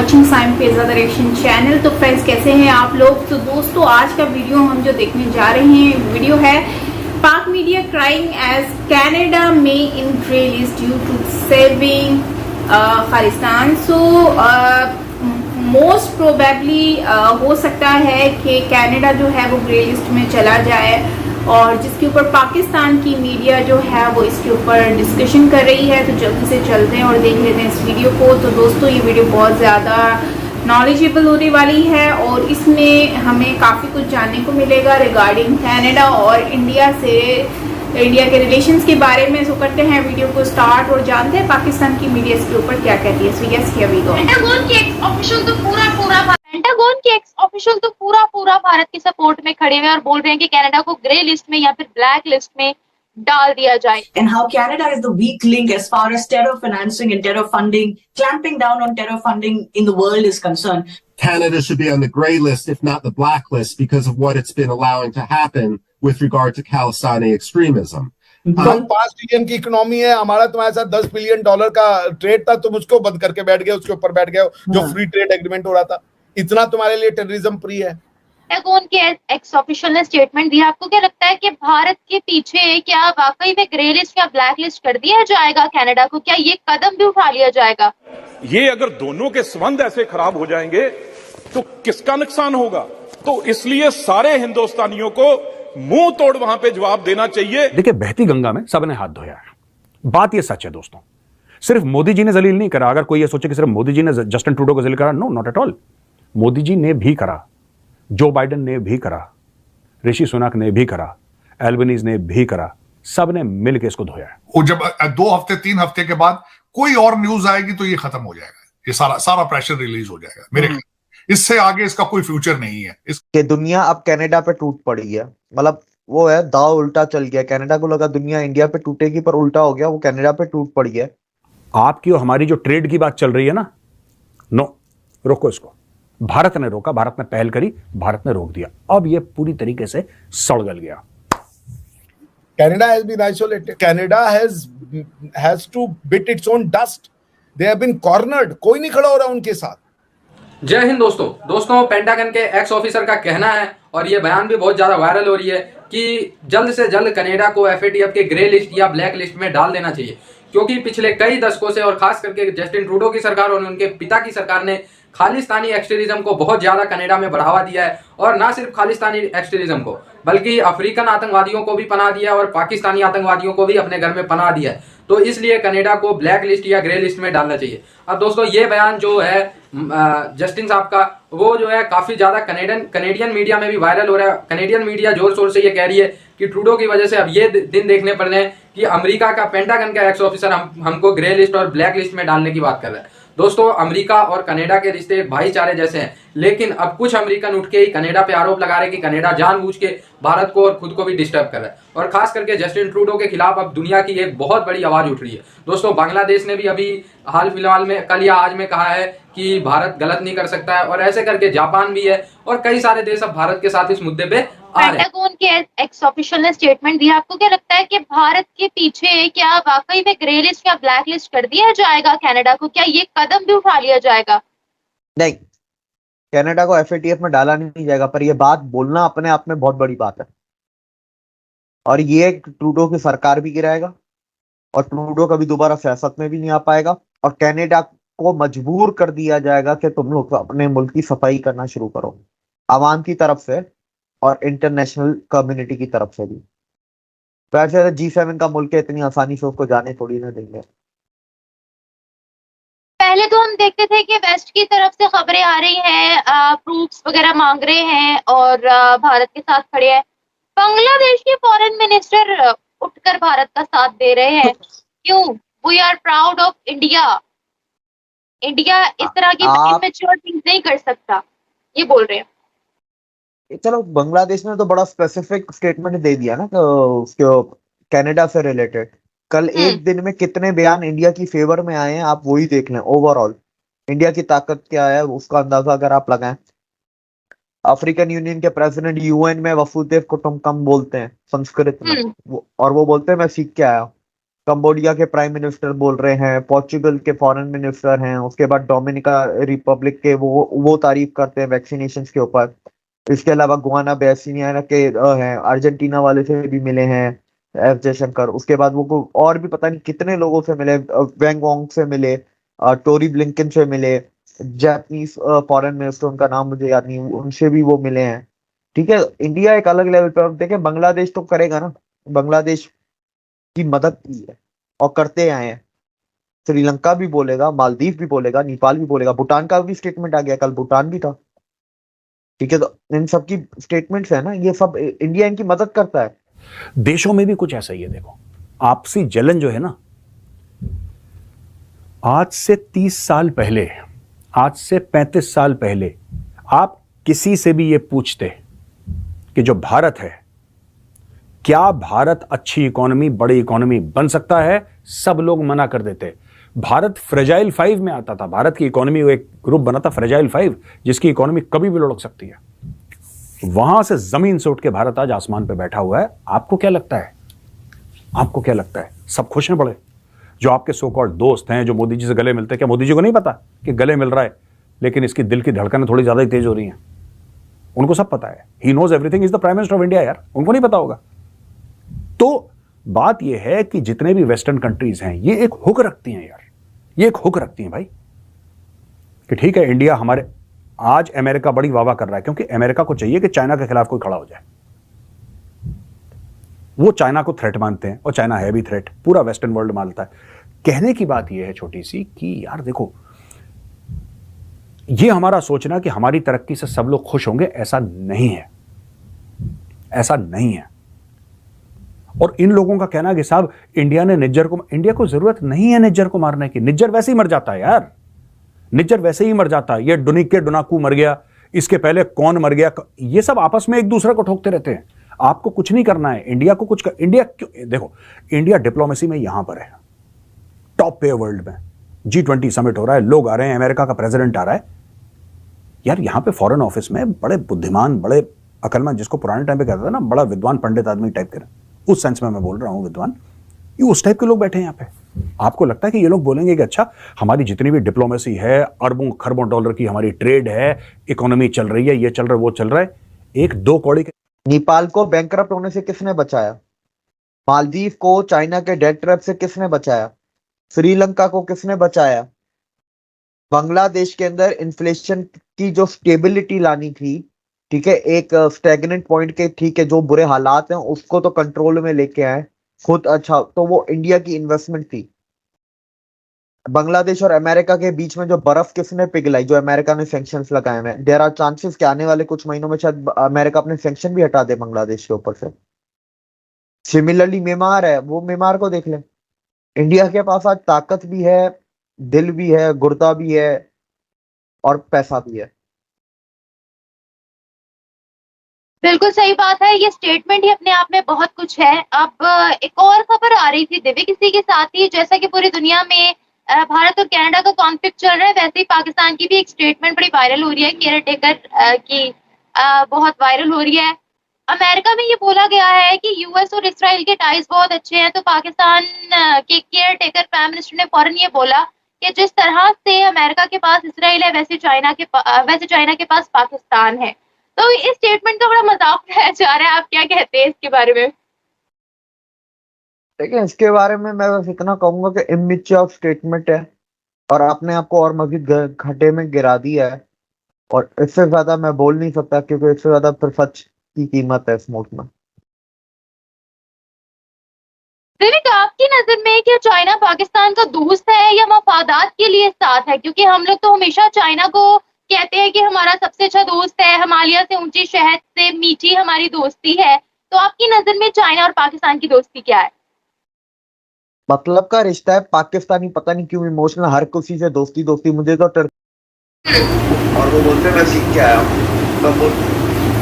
Watching साइम पेजा the reaction channel. तो फ्रेंड्स कैसे हैं आप लोग। तो दोस्तों आज का वीडियो हम जो देखने जा रहे हैं वीडियो है पाक मीडिया क्राइंग एज कैनेडा में in grey list due to saving Khalistan. So most probably हो सकता है कि कनाडा जो है वो ग्रे लिस्ट में चला जाए और जिसके ऊपर पाकिस्तान की मीडिया जो है वो इसके ऊपर डिस्कशन कर रही है। तो जल्दी से चलते हैं और देख लेते हैं इस वीडियो को। तो दोस्तों ये वीडियो बहुत ज़्यादा नॉलेजेबल होने वाली है और इसमें हमें काफ़ी कुछ जानने को मिलेगा रिगार्डिंग कनाडा और इंडिया के रिलेशंस के बारे में। सो करते हैं वीडियो को स्टार्ट और जानते हैं पाकिस्तान की मीडिया इसके ऊपर क्या कहती है। So yes here we go. Pentagon के एक्स ऑफिशियल तो पूरा भारत के सपोर्ट में खड़े हुए और बोल रहे हैं कि कनाडा को ग्रे लिस्ट में या फिर ब्लैक लिस्ट में डाल दिया जाए। And how Canada is the weak link as far as terror financing and terror funding, clamping down on terror funding in the world is concerned. Canada should be on the gray list, if not the black list, because of what it's been allowing to happen with regard to Khalistani extremism. हम 5 trillion की economy है, हमारा तुम्हारे साथ $10 billion का trade था, तुम उसको बंद करके बैठ गए, उसके ऊपर बैठ गए जो फ्री ट्रेड एग्रीमेंट हो रहा था। इतना तुम्हारे लिए टेररिज्म फ्री है। पेंटागन के एक्स ऑफिशियल ने स्टेटमेंट दिया। आपको क्या लगता है कि भारत के पीछे क्या वाकई में ग्रे लिस्ट या ब्लैक लिस्ट कर दिया जाएगा कनाडा को? क्या ये कदम भी उठा लिया जाएगा? ये अगर दोनों के संबंध ऐसे खराब हो जाएंगे तो किसका नुकसान होगा? तो इसलिए सारे हिंदुस्तानियों को मुंह तोड़ वहां पे जवाब देना चाहिए। देखिए बहती गंगा में सबने हाथ धोया है, बात ये सच है दोस्तों। सिर्फ मोदी जी ने जलील नहीं करा। अगर कोई ये सोचे कि सिर्फ मोदी जी ने जस्टिन ट्रूडो को जलील करा, no not at all. Modi ji ने भी करा, जो बाइडेन ने भी करा, ऋषि सुनक ने भी करा, एल्बनीज ने भी करा, सबने मिलकर इसको धोया है। वो जब 2 हफ्ते 3 हफ्ते के बाद कोई और न्यूज आएगी तो ये खत्म हो जाएगा, ये सारा प्रेशर रिलीज हो जाएगा मेरे ख्याल। इससे आगे इसका कोई फ्यूचर नहीं है। कि दुनिया अब कनाडा पे टूट पड़ी है, मतलब वो है दाव उल्टा चल गया। कनाडा को लगा दुनिया इंडिया पे टूटेगी, पर उल्टा हो गया, वो कनाडा पे टूट पड़ी है। आपकी और हमारी जो ट्रेड की बात चल रही है ना, नो, रोको इसको। भारत ने रोका, भारत ने पहल करी, भारत ने रोक दिया। अब ये पूरी तरीके से सड़ गल गया। Canada has been isolated. Canada has to bit its own dust. They have been cornered. कोई नहीं खड़ा हो रहा उनके साथ। जय हिंद दोस्तों पेंटागन के एक्स ऑफिसर का कहना है और ये बयान भी बहुत ज्यादा वायरल हो रही है कि जल्द से जल्द कनाडा को FATF के ग्रे लिस्ट या ब्लैक लिस्ट में डाल देना चाहिए, क्योंकि पिछले कई दशकों से और खास करके जस्टिन ट्रूडो की सरकार और उनके पिता की सरकार ने खालिस्तानी एक्सट्रीमिज्म को बहुत ज्यादा कनाडा में बढ़ावा दिया है। और ना सिर्फ खालिस्तानी एक्सट्रीमिज्म को बल्कि अफ्रीकन आतंकवादियों को भी पनाह दिया है और पाकिस्तानी आतंकवादियों को भी अपने घर में पनाह दिया है। तो इसलिए कनाडा को ब्लैक लिस्ट या ग्रे लिस्ट में डालना चाहिए। अब दोस्तों ये बयान जो है जस्टिन साहब का, वो जो है काफी ज्यादा कनेडियन मीडिया में भी वायरल हो रहा है। कनेडियन मीडिया जोर शोर से ये कह रही है कि ट्रूडो की वजह से अब ये दिन देखने पड़ रहे हैं कि अमेरिका का पेंटागन का एक्स ऑफिसर हमको ग्रे लिस्ट और ब्लैक लिस्ट में डालने की बात कर रहा है। दोस्तों अमेरिका और कनाडा के रिश्ते भाईचारे जैसे हैं, लेकिन अब कुछ अमेरिकन उठ के ही कनाडा पे आरोप लगा रहे हैं कि कनाडा जानबूझ के भारत को और खुद को भी डिस्टर्ब कर रहा है। और खास करके जस्टिन ट्रूडो के खिलाफ अब दुनिया की एक बहुत बड़ी आवाज उठ रही है। दोस्तों बांग्लादेश ने भी अभी हाल फिलहाल में कल या आज में कहा है कि भारत गलत नहीं कर सकता है, और ऐसे करके जापान भी है और कई सारे देश अब भारत के साथ इस मुद्दे पे आ रहे हैं। पेंटागन के एक्स ऑफिशियल ने स्टेटमेंट दिया। आपको क्या लगता है कि भारत के पीछे क्या वाकई में ग्रे लिस्ट या ब्लैक लिस्ट कर दिया जाएगा कनाडा को? क्या ये कदम भी उठा लिया जाएगा? नहीं, कनाडा को FATF में डाला नहीं जाएगा, पर ये बात बोलना अपने आप में बहुत बड़ी बात है। और ये ट्रूडो की सरकार भी गिराएगा और ट्रूडो कभी दोबारा सियासत में भी नहीं आ पाएगा और कनाडा को मजबूर कर दिया जाएगा कि तुम लोग अपने मुल्क की सफाई करना शुरू करो, आवाम की तरफ से और इंटरनेशनल कम्युनिटी की तरफ से भी। वैसे G7 का मुल्क है, इतनी आसानी से उसको जाने थोड़ी ना देंगे। पहले तो हम देखते थे कि वेस्ट की तरफ से खबरें आ रही हैं, प्रूफ्स वगैरह मांग रहे हैं और भारत के साथ खड़े हैं। बांग्लादेश के फॉरेन मिनिस्टर उठकर भारत का साथ दे रहे हैं। क्यों? We are proud of India. India इस तरह की इमेच्योर थिंग्स नहीं कर सकता, ये बोल रहे हैं। चलो बांग्लादेश ने तो बड़ा स्पेसिफिक स्टेटमेंट दे दिया ना उसके कनाडा से रिलेटेड। कल एक दिन में कितने बयान इंडिया की फेवर में आए हैं आप वही देख लें। ओवरऑल इंडिया की ताकत क्या है उसका अंदाजा अगर आप लगाएं। अफ्रीकन यूनियन के प्रेसिडेंट UN में वसुदेव कुटुंबकम बोलते हैं संस्कृत में, और वो बोलते हैं मैं सीख के आया हूं। कंबोडिया के प्राइम मिनिस्टर बोल रहे हैं, पोर्चुगल के फॉरेन मिनिस्टर हैं, उसके बाद डोमिनिका रिपब्लिक के वो तारीफ करते हैं वैक्सीनेशन के ऊपर। इसके अलावा गुआना बेसिनियाना के हैं, अर्जेंटीना वाले से भी मिले हैं एस जयशंकर। उसके बाद वो और भी पता नहीं कितने लोगों से मिले, वेंग वोंग से मिले, टोरी ब्लिंकन से मिले, जापानीज फॉरेन मिनिस्टर, उनका नाम मुझे याद नहीं, उनसे भी वो मिले हैं। ठीक है, इंडिया एक अलग लेवल पे। अब देखें बांग्लादेश तो करेगा ना, बांग्लादेश की मदद की है और करते आए हैं। श्रीलंका भी बोलेगा, मालदीव भी बोलेगा, नेपाल भी बोलेगा, भूटान का भी स्टेटमेंट आ गया, कल भूटान भी था। ठीक है, तो इन सब की स्टेटमेंट्स है ना, ये सब इंडिया इनकी मदद करता है। देशों में भी कुछ ऐसा ही है। देखो, आपसी जलन जो है ना, आज से 30 साल पहले, आज से 35 साल पहले आप किसी से भी ये पूछते कि जो भारत है, क्या भारत अच्छी इकोनॉमी, बड़ी इकोनॉमी बन सकता है, सब लोग मना कर देते। भारत फ्रेजाइल 5 में आता था। भारत की इकोनॉमी एक ग्रुप बना था फ्रेजाइल 5, जिसकी इकोनॉमी कभी भी लुढ़क सकती है। वहां से जमीन से उठ के भारत आज आसमान पे बैठा हुआ है। आपको क्या लगता है? आपको क्या लगता है सब खुश हैं बड़े? जो आपके सो कॉल्ड दोस्त हैं, जो मोदी जी से गले मिलते हैं, क्या मोदी जी को नहीं पता कि गले मिल रहा है, लेकिन इसकी दिल की धड़कनें थोड़ी ज्यादा ही तेज हो रही हैं? उनको सब पता है। He knows everything, is the prime minister of India. यार, उनको नहीं पता होगा? तो बात यह है कि जितने भी वेस्टर्न कंट्रीज हैं, ये एक हुक रखती हैं यार, ये एक हुक रखती हैं भाई, कि ठीक है इंडिया हमारे, आज अमेरिका बड़ी वाह कर रहा है, क्योंकि अमेरिका को चाहिए कि चाइना के खिलाफ कोई खड़ा हो जाए। वो चाइना को थ्रेट मानते हैं, और चाइना है भी थ्रेट, पूरा वेस्टर्न वर्ल्ड मानता है। कहने की बात यह है छोटी सी कि यार देखो, ये हमारा सोचना कि हमारी तरक्की से सब लोग खुश होंगे, ऐसा नहीं है, ऐसा नहीं है। और इन लोगों का कहना कि साहब इंडिया ने निज्जर को, इंडिया को जरूरत नहीं है निज्जर को मारने की। निज्जर वैसे ही मर जाता है यार, निज्जर वैसे ही मर जाता है। ये डुनिके डुनाकू मर गया, इसके पहले कौन मर गया, ये सब आपस में एक दूसरे को ठोकते रहते हैं। आपको कुछ नहीं करना है, इंडिया को कुछ इंडिया क्यों? देखो, इंडिया डिप्लोमेसी में यहां पर है, टॉप पे वर्ल्ड में। G20 समिट हो रहा है, लोग आ रहे हैं, अमेरिका का प्रेसिडेंट आ रहा है। यार यहां पे फॉरेन ऑफिस में बड़े बुद्धिमान, बड़े अकलमंद, जिसको पुराने टाइम पे कहता था ना, बड़ा विद्वान पंडित आदमी टाइप के, उस सेंस में मैं बोल रहा हूं विद्वान, ये उस टाइप के लोग बैठे हैं यहाँ पे। आपको लगता है कि ये लोग बोलेंगे कि अच्छा हमारी जितनी भी डिप्लोमेसी है, अरबों खरबों डॉलर की हमारी ट्रेड है, इकोनॉमी चल रही है, ये चल रहा है, वो चल रहा है, एक दो कौड़ी के। नेपाल को बैंकरप्ट होने से किसने बचाया? मालदीव को चाइना के डेट ट्रैप से किसने बचाया? श्रीलंका को किसने बचाया? बांग्लादेश के अंदर इन्फ्लेशन की जो स्टेबिलिटी लानी थी, ठीक है, एक स्टैग्नेंट पॉइंट के, ठीक है, जो बुरे हालात हैं उसको तो कंट्रोल में लेके आए खुद। अच्छा, तो वो इंडिया की इन्वेस्टमेंट थी। बांग्लादेश और अमेरिका के बीच में जो बर्फ किसने पिघलाई, जो अमेरिका ने सैंक्शंस लगाए हैं। देयर आर चांसेस कि आने वाले कुछ महीनों में शायद अमेरिका अपने सैंक्शन भी हटा दे बांग्लादेश के ऊपर से। सिमिलरली म्यांमार है, वो म्यांमार को देख ले। इंडिया के पास आज ताकत भी है, दिल भी है, गुर्दा भी है और पैसा भी है। बिल्कुल सही बात है, ये स्टेटमेंट ही अपने आप में बहुत कुछ है। अब एक और खबर आ रही थी दिव्य किसी के साथ ही, जैसा कि पूरी दुनिया में भारत और कनाडा का कॉन्फ्लिक्ट चल रहा है, वैसे ही पाकिस्तान की भी एक स्टेटमेंट बड़ी वायरल हो रही है, केयर टेकर की बहुत वायरल हो रही है। अमेरिका में ये बोला गया है कि यूएस और इसराइल के टाइज बहुत अच्छे हैं, तो पाकिस्तान के केयर टेकर प्राइम मिनिस्टर ने फौरन ये बोला कि जिस तरह से अमेरिका के पास इसराइल है, वैसे चाइना के पास पाकिस्तान है। तो इस स्टेटमेंट का बड़ा मजाक उड़ाया जा रहा है, आप क्या कहते हैं इसके बारे में? देखिए, इसके बारे में मैं बस इतना कहूंगा कि इमेच्योर स्टेटमेंट है और आपने आपको और मजीद घाटे में गिरा दिया है, और इससे ज्यादा मैं बोल नहीं सकता, क्योंकि इससे ज्यादा फिर सच की कीमत है इस मुल्क में। दिव्य, आपकी नजर में क्या चाइना पाकिस्तान का दोस्त है या मफादात के लिए साथ है? क्योंकि हम लोग तो हमेशा चाइना को कहते हैं कि हमारा सबसे अच्छा दोस्त है, हिमालय से ऊंची शहद से मीठी हमारी दोस्ती है। तो आपकी नजर में चाइना और पाकिस्तान की दोस्ती क्या है? मतलब का रिश्ता है। पाकिस्तानी पता नहीं क्यों इमोशनल, हर किसी से दोस्ती दोस्ती। मुझे तो और वो बोलते मैं सीख के आया हूँ।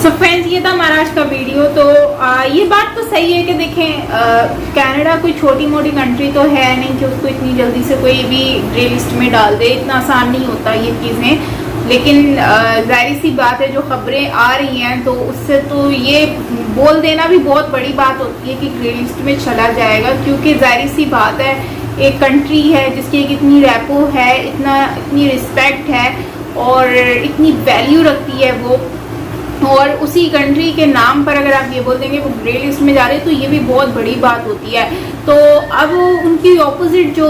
सो फ्रेंड्स, ये था हमारा आज का वीडियो। तो ये बात तो सही है कि देखें, कनाडा कोई छोटी मोटी कंट्री तो है नहीं कि उसको इतनी जल्दी से कोई भी ग्रे लिस्ट में डाल दे, इतना आसान नहीं होता ये चीज़ें। लेकिन जाहिर सी बात है जो खबरें आ रही हैं तो उससे तो ये बोल देना भी बहुत बड़ी बात होती है कि ग्रे लिस्ट में चला जाएगा, क्योंकि जाहिर सी बात है एक कंट्री है जिसकी एक इतनी रेपो है, इतनी रिस्पेक्ट है और इतनी वैल्यू रखती है वो, और उसी कंट्री के नाम पर अगर आप ये बोल देंगे वो ग्रे लिस्ट में जा रहे हैं तो ये भी बहुत बड़ी बात होती है। तो अब उनकी ऑपोजिट जो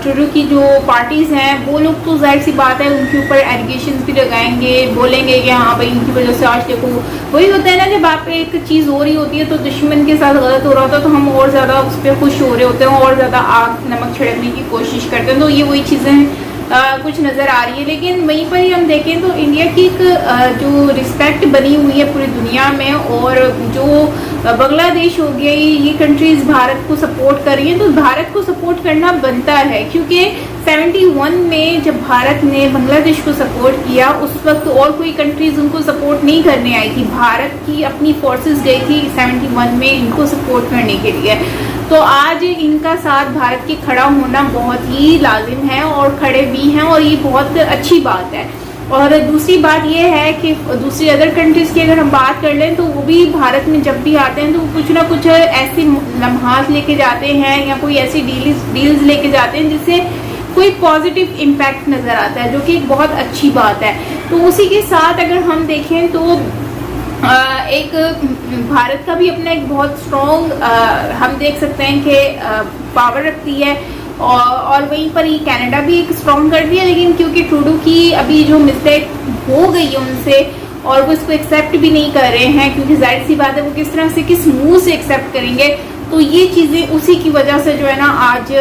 ट्रूडो की जो पार्टीज़ हैं वो लोग तो जाहिर सी बात है उनके ऊपर एलिगेशंस भी लगाएंगे, बोलेंगे कि हाँ भाई इनकी वजह से आज देखो, वही होता है ना जब आप पे एक चीज़ हो रही होती है तो दुश्मन के साथ गलत हो रहा होता है तो हम और ज़्यादा उस पर खुश हो रहे होते हैं और ज़्यादा आग नमक छिड़कने की कोशिश करते हैं। तो ये वही चीज़ें कुछ नज़र आ रही है। लेकिन वहीं पर ही हम देखें तो इंडिया की एक जो रिस्पेक्ट बनी हुई है पूरी दुनिया में, और जो बांग्लादेश हो गया ये कंट्रीज भारत को सपोर्ट कर रही हैं, तो भारत को सपोर्ट करना बनता है, क्योंकि 71 में जब भारत ने बांग्लादेश को सपोर्ट किया उस वक्त और कोई कंट्रीज उनको सपोर्ट नहीं करने आई थी, भारत की अपनी फोर्सेस गई थी 71 में इनको सपोर्ट करने के लिए। तो आज इनका साथ भारत के खड़ा होना बहुत ही लाजिम है और खड़े भी हैं, और ये बहुत अच्छी बात है। और दूसरी बात ये है कि दूसरी अदर कंट्रीज की अगर हम बात कर लें तो वो भी भारत में जब भी आते हैं तो कुछ ना कुछ ऐसी लम्हात लेके जाते हैं या कोई ऐसी डील्स लेके जाते हैं जिससे कोई पॉजिटिव इम्पैक्ट नज़र आता है, जो कि एक बहुत अच्छी बात है। तो उसी के साथ अगर हम देखें तो एक भारत का भी अपना एक बहुत स्ट्रॉन्ग हम देख सकते हैं कि पावर रखती है, और वहीं पर ही कनाडा भी एक स्ट्रॉन्ग करती है। लेकिन क्योंकि ट्रूडो की अभी जो मिस्टेक हो गई है उनसे और वो इसको एक्सेप्ट भी नहीं कर रहे हैं, क्योंकि जाहिर सी बात है वो किस तरह से किस मुंह से एक्सेप्ट करेंगे, तो ये चीज़ें उसी की वजह से जो है ना आज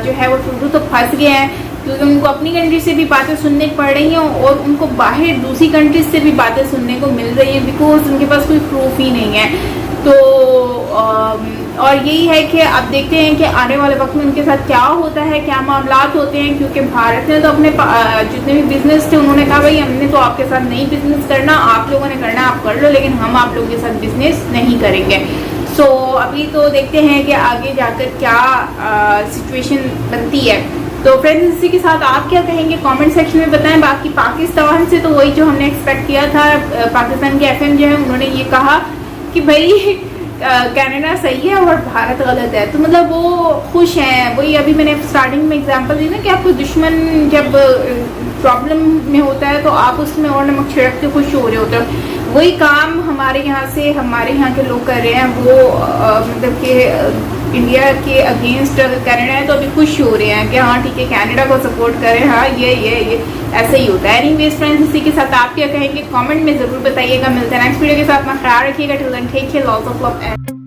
जो है वो ट्रूडो तो फंस गए हैं, क्योंकि उनको अपनी कंट्री से भी बातें सुनने पड़ रही हैं और उनको बाहर दूसरी कंट्रीज से भी बातें सुनने को मिल रही हैं, बिकॉज उनके पास कोई प्रूफ ही नहीं है। तो और यही है कि अब देखते हैं कि आने वाले वक्त में उनके साथ क्या होता है, क्या मामलात होते हैं, क्योंकि भारत ने तो अपने जितने भी बिजनेस थे उन्होंने कहा भाई हमने तो आपके साथ नहीं बिजनेस करना, आप लोगों ने करना आप कर लो, लेकिन हम आप लोगों के साथ बिजनेस नहीं करेंगे। सो अभी तो देखते हैं कि आगे जाकर क्या सिचुएशन बनती है। तो फ्रेंड्स इसी के साथ आप क्या कहेंगे कमेंट सेक्शन में बताएं। बाकी पाकिस्तान से तो वही जो हमने एक्सपेक्ट किया था, पाकिस्तान के एफएम जो है उन्होंने ये कहा कि भाई कनाडा सही है और भारत गलत है, तो मतलब वो खुश हैं। वही अभी मैंने स्टार्टिंग में एग्जांपल दी ना कि आपको दुश्मन जब प्रॉब्लम में होता है तो आप उसमें और नमक छिड़क के खुश हो रहे होते हो, वही काम हमारे यहाँ से हमारे यहाँ के लोग कर रहे हैं। वो मतलब कि इंडिया के अगेंस्ट कनाडा है तो अभी खुश हो रहे हैं कि हाँ ठीक है कनाडा को सपोर्ट करें, हाँ ये ऐसे ही होता है। एनीवेज फ्रेंड्स इसी के साथ आप क्या कहेंगे कमेंट में ज़रूर बताइएगा। मिलते हैं नेक्स्ट वीडियो के साथ, अपना ख्याल रखिएगा। Till then take care, lots of love.